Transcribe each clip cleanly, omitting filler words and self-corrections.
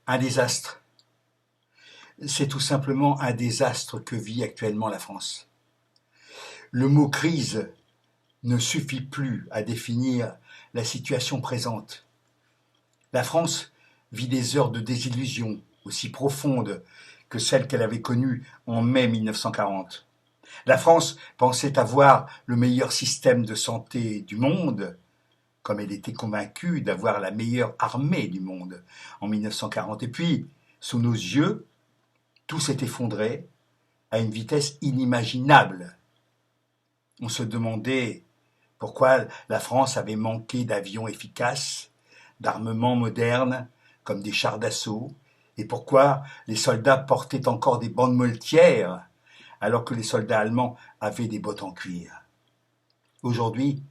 Un désastre. C'est tout simplement un désastre que vit actuellement la France. Le mot crise ne suffit plus à définir la situation présente. La France vit des heures de désillusion aussi profondes que celles qu'elle avait connues en mai 1940. La France pensait avoir le meilleur système de santé du monde, comme elle était convaincue d'avoir la meilleure armée du monde en 1940. Et puis, sous nos yeux, tout s'est effondré à une vitesse inimaginable. On se demandait pourquoi la France avait manqué d'avions efficaces, d'armements modernes, comme des chars d'assaut, et pourquoi les soldats portaient encore des bandes moltières, alors que les soldats allemands avaient des bottes en cuir. Aujourd'hui,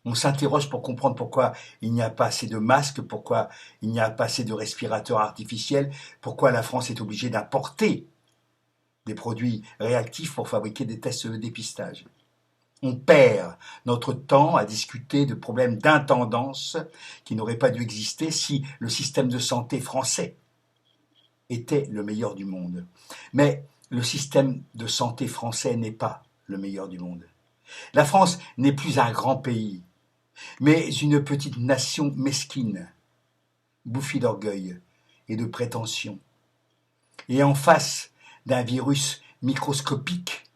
on s'interroge pour comprendre pourquoi il n'y a pas assez de masques, pourquoi il n'y a pas assez de respirateurs artificiels, pourquoi la France est obligée d'importer des produits réactifs pour fabriquer des tests de dépistage. On perd notre temps à discuter de problèmes d'intendance qui n'auraient pas dû exister si le système de santé français était le meilleur du monde. Mais le système de santé français n'est pas le meilleur du monde. La France n'est plus un grand pays, mais une petite nation mesquine, bouffie d'orgueil et de prétention. Et en face d'un virus microscopique,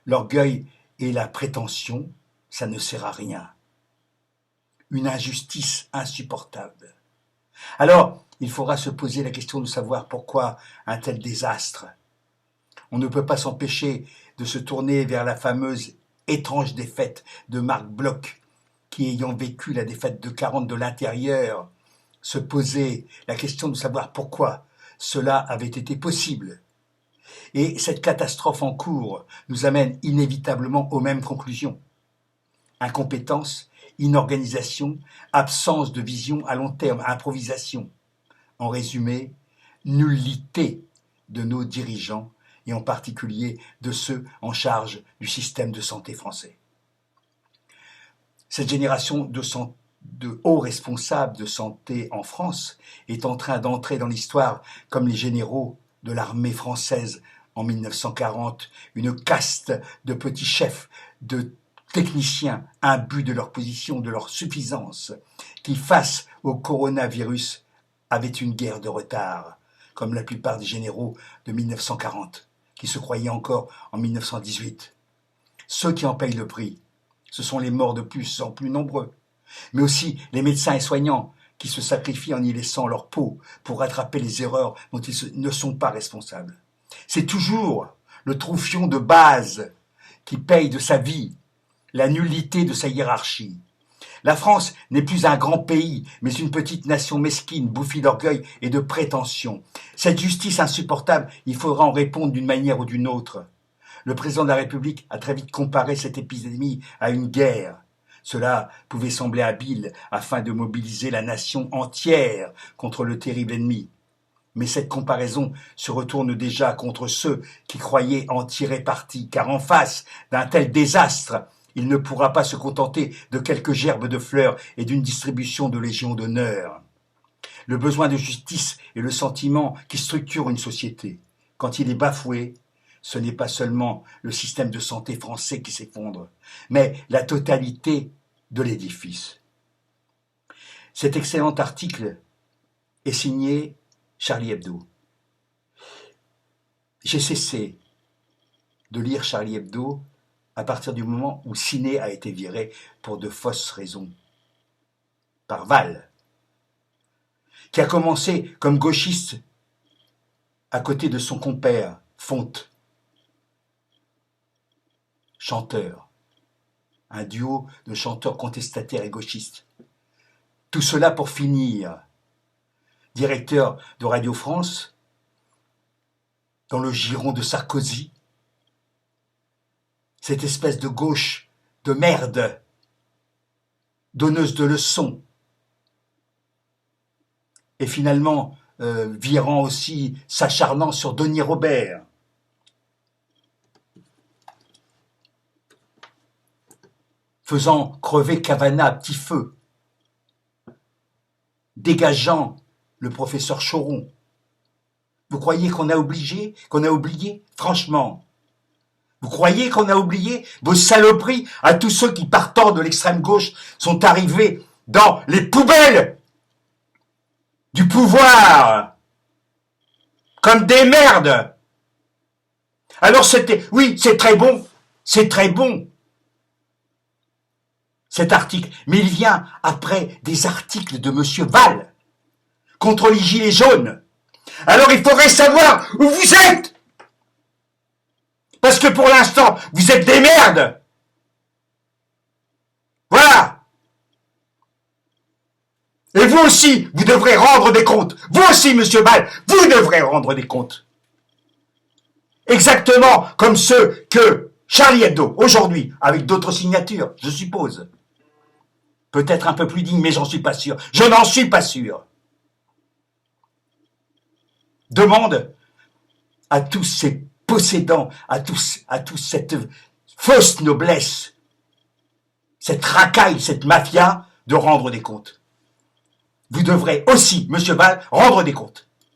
l'orgueil et la prétention, ça ne sert à rien. Une injustice insupportable. Alors, il faudra se poser la question de savoir pourquoi un tel désastre. On ne peut pas s'empêcher de se tourner vers la fameuse étrange défaite de Marc Bloch, qui, ayant vécu la défaite de 40 de l'intérieur, se posait la question de savoir pourquoi cela avait été possible. Et cette catastrophe en cours nous amène inévitablement aux mêmes conclusions. Incompétence, inorganisation, absence de vision à long terme, improvisation. En résumé, nullité de nos dirigeants et en particulier de ceux en charge du système de santé français. Cette génération de hauts responsables de santé en France est en train d'entrer dans l'histoire comme les généraux de l'armée française en 1940, une caste de petits chefs, de techniciens imbus de leur position, de leur suffisance, qui face au coronavirus avaient une guerre de retard, comme la plupart des généraux de 1940, qui se croyaient encore en 1918. Ceux qui en payent le prix, ce sont les morts de plus en plus nombreux, mais aussi les médecins et soignants qui se sacrifient en y laissant leur peau pour rattraper les erreurs dont ils ne sont pas responsables. C'est toujours le troufion de base qui paye de sa vie, la nullité de sa hiérarchie. La France n'est plus un grand pays, mais une petite nation mesquine, bouffie d'orgueil et de prétention. Cette justice insupportable, il faudra en répondre d'une manière ou d'une autre. Le président de la République a très vite comparé cette épidémie à une guerre. Cela pouvait sembler habile afin de mobiliser la nation entière contre le terrible ennemi. Mais cette comparaison se retourne déjà contre ceux qui croyaient en tirer parti, car en face d'un tel désastre, il ne pourra pas se contenter de quelques gerbes de fleurs et d'une distribution de légions d'honneur. Le besoin de justice est le sentiment qui structure une société. Quand il est bafoué, ce n'est pas seulement le système de santé français qui s'effondre, mais la totalité de l'édifice. Cet excellent article est signé Charlie Hebdo. J'ai cessé de lire Charlie Hebdo à partir du moment où Ciné a été viré pour de fausses raisons. Par Val, qui a commencé comme gauchiste à côté de son compère, Fonte, chanteur, un duo de chanteurs contestataires et gauchistes. Tout cela pour finir directeur de Radio France, dans le giron de Sarkozy, cette espèce de gauche de merde, donneuse de leçons, et finalement virant aussi, s'acharnant sur Denis Robert. Faisant crever Cavana à petit feu, dégageant le professeur Choron, Vous croyez qu'on a oublié? Franchement, vous croyez qu'on a oublié vos saloperies à tous ceux qui, partant de l'extrême gauche, sont arrivés dans les poubelles du pouvoir comme des merdes? Alors oui, c'est très bon, cet article, mais il vient après des articles de Monsieur Valls contre les gilets jaunes. Alors il faudrait savoir où vous êtes, parce que pour l'instant, vous êtes des merdes. Voilà. Et vous aussi, vous devrez rendre des comptes. Vous aussi, Monsieur Valls, vous devrez rendre des comptes. Exactement comme ceux que Charlie Hebdo, aujourd'hui, avec d'autres signatures, je suppose. Peut-être un peu plus digne, mais j'en suis pas sûr. Je n'en suis pas sûr. Demande à tous ces possédants, à tous cette fausse noblesse, cette racaille, cette mafia, de rendre des comptes. Vous devrez aussi, Monsieur Valls, rendre des comptes.